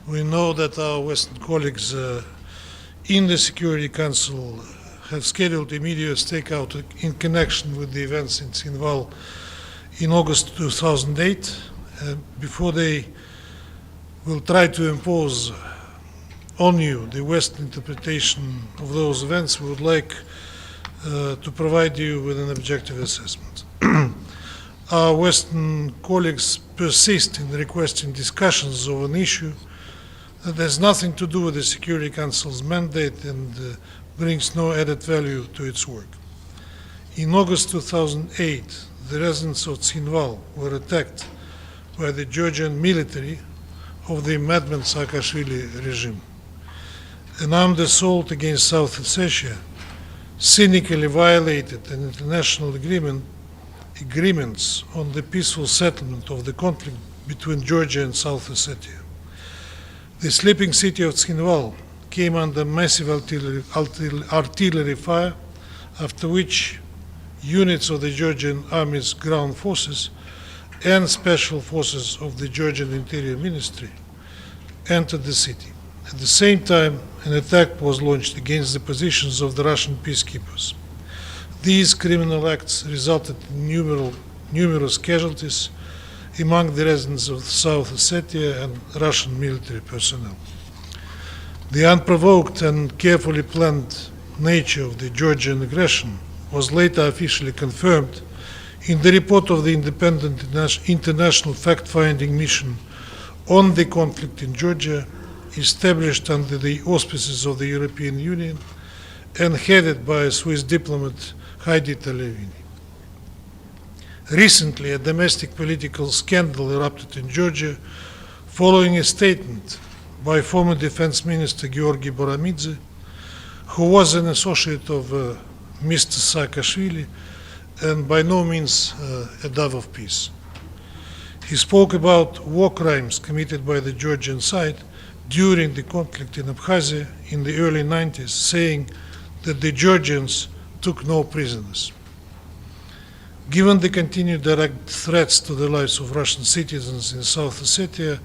We know that our Western colleagues in the Security Council have scheduled immediate stakeout in connection with the events in Tskhinval in August 2008. Before they will try to impose on you the Western interpretation of those events, we would like to provide you with an objective assessment. Our Western colleagues persist in requesting discussions of an issue that has nothing to do with the Security Council's mandate and brings no added value to its work. In August 2008, the residents of Tskhinval were attacked by the Georgian military of the madman Saakashvili regime. An armed assault against South Ossetia cynically violated an international agreements on the peaceful settlement of the conflict between Georgia and South Ossetia. The sleeping city of Tskhinval came under massive artillery fire, after which units of the Georgian Army's ground forces and special forces of the Georgian Interior Ministry entered the city. At the same time, an attack was launched against the positions of the Russian peacekeepers. These criminal acts resulted in numerous casualties among the residents of South Ossetia and Russian military personnel. The unprovoked and carefully planned nature of the Georgian aggression was later officially confirmed in the report of the independent international fact-finding mission on the conflict in Georgia, established under the auspices of the European Union and headed by Swiss diplomat Heidi Talevini. Recently, a domestic political scandal erupted in Georgia following a statement by former Defense Minister Georgy Boramidze, who was an associate of Mr. Saakashvili and by no means a dove of peace. He spoke about war crimes committed by the Georgian side during the conflict in Abkhazia in the early 90s, saying that the Georgians took no prisoners. Given the continued direct threats to the lives of Russian citizens in South Ossetia,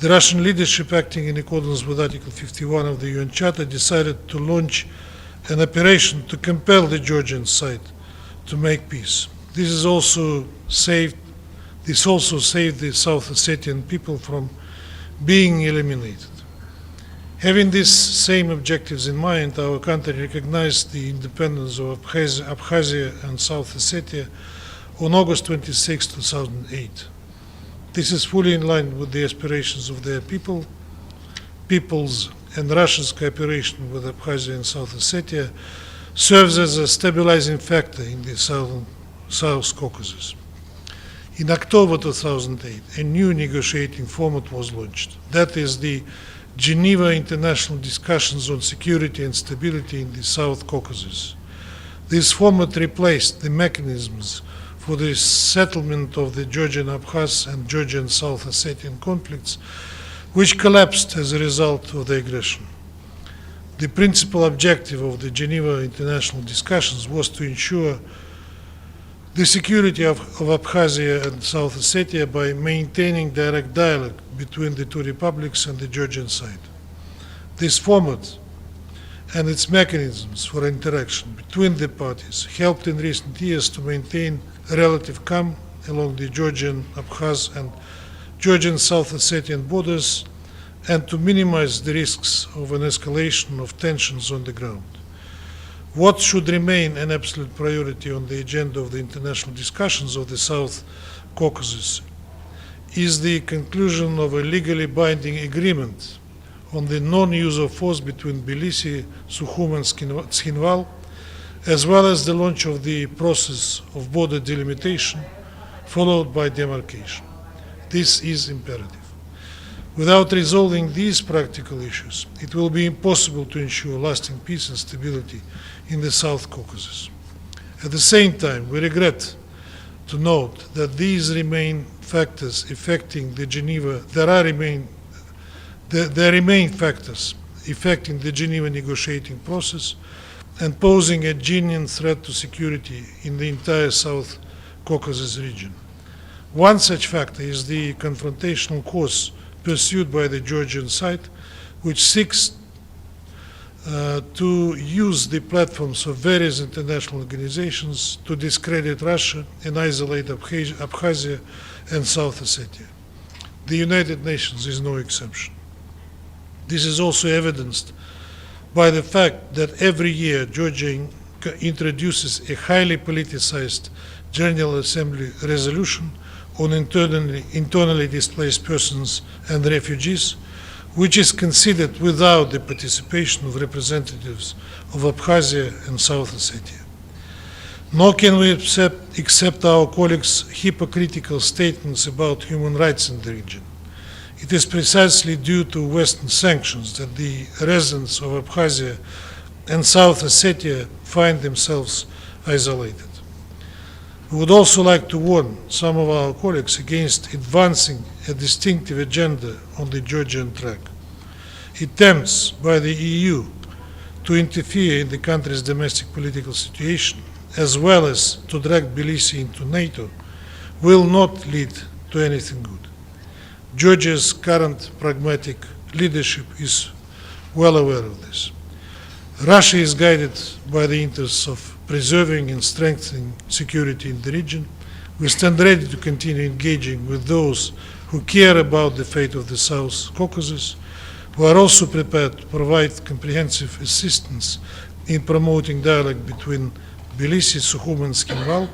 the Russian leadership, acting in accordance with Article 51 of the UN Charter, decided to launch an operation to compel the Georgian side to make peace. This also saved the South Ossetian people from being eliminated. Having these same objectives in mind, our country recognized the independence of Abkhazia and South Ossetia on August 26, 2008. This is fully in line with the aspirations of their peoples, and Russia's cooperation with Abkhazia and South Ossetia serves as a stabilizing factor in the South Caucasus. In October 2008, a new negotiating format was launched. That is the Geneva International Discussions on Security and Stability in the South Caucasus. This format replaced the mechanisms for the settlement of the Georgian Abkhaz and Georgian South Ossetian conflicts, which collapsed as a result of the aggression. The principal objective of the Geneva International Discussions was to ensure the security of Abkhazia and South Ossetia by maintaining direct dialogue between the two republics and the Georgian side. This format and its mechanisms for interaction between the parties helped in recent years to maintain relative calm along the Georgian, Abkhaz, and Georgian South Ossetian borders and to minimize the risks of an escalation of tensions on the ground. What should remain an absolute priority on the agenda of the international discussions of the South Caucasus is the conclusion of a legally binding agreement on the non-use of force between Tbilisi, Sukhum, and Tskhinval, as well as the launch of the process of border delimitation, followed by demarcation. This is imperative. Without resolving these practical issues, it will be impossible to ensure lasting peace and stability in the South Caucasus. At the same time, we regret to note that these remain factors affecting the Geneva, there remain factors affecting the Geneva negotiating process and posing a genuine threat to security in the entire South Caucasus region. One such factor is the confrontational course pursued by the Georgian side, which seeks to use the platforms of various international organizations to discredit Russia and isolate Abkhazia and South Ossetia. The United Nations is no exception. This is also evidenced by the fact that every year Georgia introduces a highly politicized General Assembly resolution on internally displaced persons and refugees, which is considered without the participation of representatives of Abkhazia and South Ossetia. Nor can we accept our colleagues' hypocritical statements about human rights in the region. It is precisely due to Western sanctions that the residents of Abkhazia and South Ossetia find themselves isolated. We would also like to warn some of our colleagues against advancing a distinctive agenda on the Georgian track. Attempts by the EU to interfere in the country's domestic political situation, as well as to drag Tbilisi into NATO, will not lead to anything good. Georgia's current pragmatic leadership is well aware of this. Russia is guided by the interests of preserving and strengthening security in the region. We stand ready to continue engaging with those who care about the fate of the South Caucasus. We are also prepared to provide comprehensive assistance in promoting dialogue between Tbilisi, Sukhum, and Tskhinval,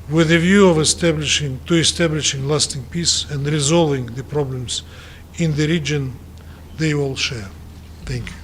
with a view of establishing lasting peace and resolving the problems in the region they all share. Thank you.